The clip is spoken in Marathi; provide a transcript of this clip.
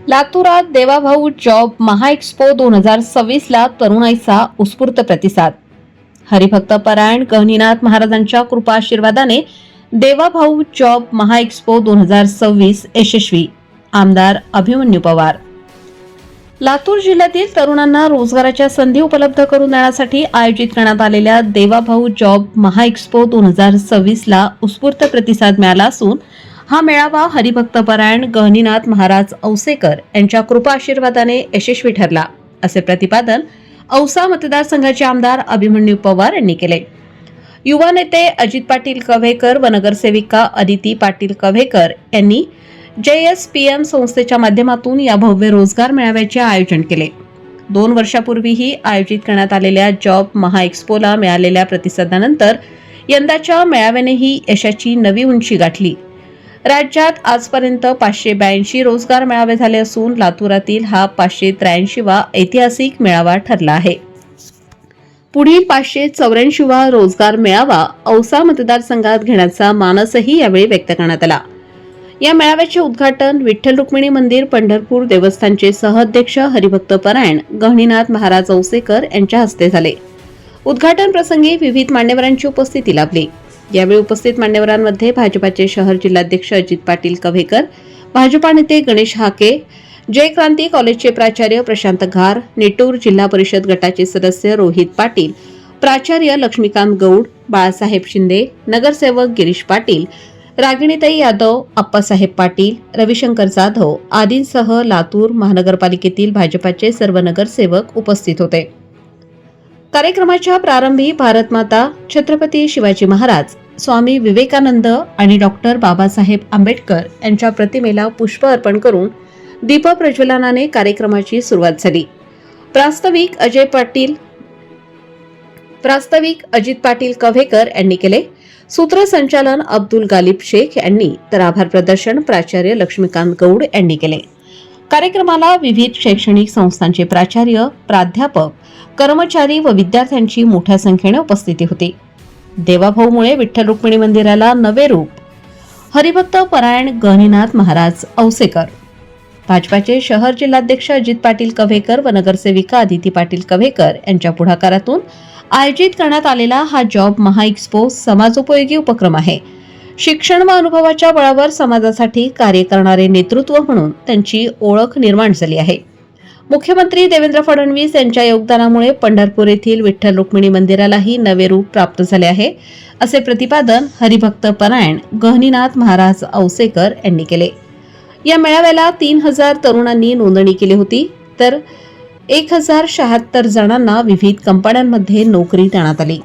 लातूरात देवाभाऊ जॉब महाएक्स्पो 2026 ला तरुणाईचा उत्स्फूर्त प्रतिसाद। हरिभक्त परायण गहिनीनाथ महाराजांच्या कृपा आशीर्वादाने देवाभाऊ जॉब महाएक्स्पो 2026 यशस्वी। आमदार अभिमन्यू पवार। लातूर जिल्ह्यातील तरुणांना रोजगाराच्या संधी उपलब्ध करून देण्यासाठी आयोजित करण्यात आलेल्या देवाभाऊ जॉब महाएक्स्पो 2026 ला उत्स्फूर्त प्रतिसाद मिळाला असून हा मेळावा हरिभक्तपरायण गहिनीनाथ महाराज औसेकर यांच्या कृपा आशीर्वादाने यशस्वी ठरला, असे प्रतिपादन औसा मतदारसंघाचे आमदार अभिमन्यू पवार यांनी केले। युवा नेते अजित पाटील कव्हेकर व नगरसेविका अदिती पाटील कव्हेकर यांनी JSPM संस्थेच्या माध्यमातून या भव्य रोजगार मेळाव्याचे आयोजन केले। 2 वर्षापूर्वीही आयोजित करण्यात आलेल्या जॉब महाएक्स्पोला मिळालेल्या प्रतिसादानंतर यंदाच्या मेळाव्यानेही यशाची नवी उंची गाठली। राज्यात आजपर्यंत 582 रोजगार मेळावे झाले असून लातूरातील हा 583वा ऐतिहासिक मेळावा ठरला आहे। पुढील 584वा रोजगार मेळावा औसा मतदारसंघात घेण्याचा मानसही यावेळी व्यक्त करण्यात आला। या मेळाव्याचे उद्घाटन विठ्ठल रुक्मिणी मंदिर पंढरपूर देवस्थानचे सहअध्यक्ष हरिभक्तपरायण गहिनीनाथ महाराज औसेकर यांच्या हस्ते झाले। उद्घाटन प्रसंगी विविध मान्यवरांची उपस्थिती लाभली। यावेळी उपस्थित मान्यवरांमध्ये भाजपाचे शहर जिल्हाध्यक्ष अजित पाटील कव्हेकर, भाजपा नेते गणेश हाके, जय क्रांती कॉलेजचे प्राचार्य प्रशांत घार, नेटूर जिल्हा परिषद गटाचे सदस्य रोहित पाटील, प्राचार्य लक्ष्मीकांत गौड, बाळासाहेब शिंदे, नगरसेवक गिरीश पाटील, रागिणीताई यादव, अप्पासाहेब पाटील, रविशंकर जाधव आदींसह लातूर महानगरपालिकेतील भाजपाचे सर्व नगरसेवक उपस्थित होते। कार्यक्रमाच्या प्रारंभी भारतमाता छत्रपती शिवाजी महाराज, स्वामी विवेकानंद आणि डॉक्टर बाबासाहेब आंबेडकर यांच्या प्रतिमेला पुष्प अर्पण करून दीपप्रज्वलनाने कार्यक्रमाची सुरुवात झाली। प्रास्ताविक अजित पाटील कव्हेकर यांनी केले। सूत्रसंचालन अब्दुल गालिब शेख यांनी तर आभार प्रदर्शन प्राचार्य लक्ष्मीकांत गौड यांनी केले। कार्यक्रमाला विविध शैक्षणिक संस्थांचे प्राचार्य, प्राध्यापक, कर्मचारी व विद्यार्थ्यांची मोठ्या संख्येने उपस्थिती होती। देवाभाऊमुळे विठ्ठल रुक्मिणी मंदिराला नवे रूप, हरिभक्त परायण गहिनीनाथ महाराज औसेकर। भाजपाचे शहर जिल्हाध्यक्ष अजित पाटील कव्हेकर व नगरसेविका अदिती पाटील कव्हेकर यांच्या पुढाकारातून आयोजित करण्यात आलेला हा जॉब महाएक्स्पो समाजोपयोगी उपक्रम आहे। शिक्षण व अनुभवाच्या बळावर समाजासाठी कार्य करणारे नेतृत्व म्हणून त्यांची ओळख निर्माण झाली आहे। मुख्यमंत्री देवेंद्र फडणवीस यांच्या योगदानामुळे पंढरपूर येथील विठ्ठल रुक्मिणी मंदिरालाही नवे रूप प्राप्त झाले आहे, असे प्रतिपादन हरिभक्त परायण गहिनीनाथ महाराज औसेकर यांनी केले। या मेळाव्याला 3000 तरुणांनी नोंदणी केली होती, तर 1076 जणांना विविध कंपन्यांमध्ये नोकरी देण्यात आली।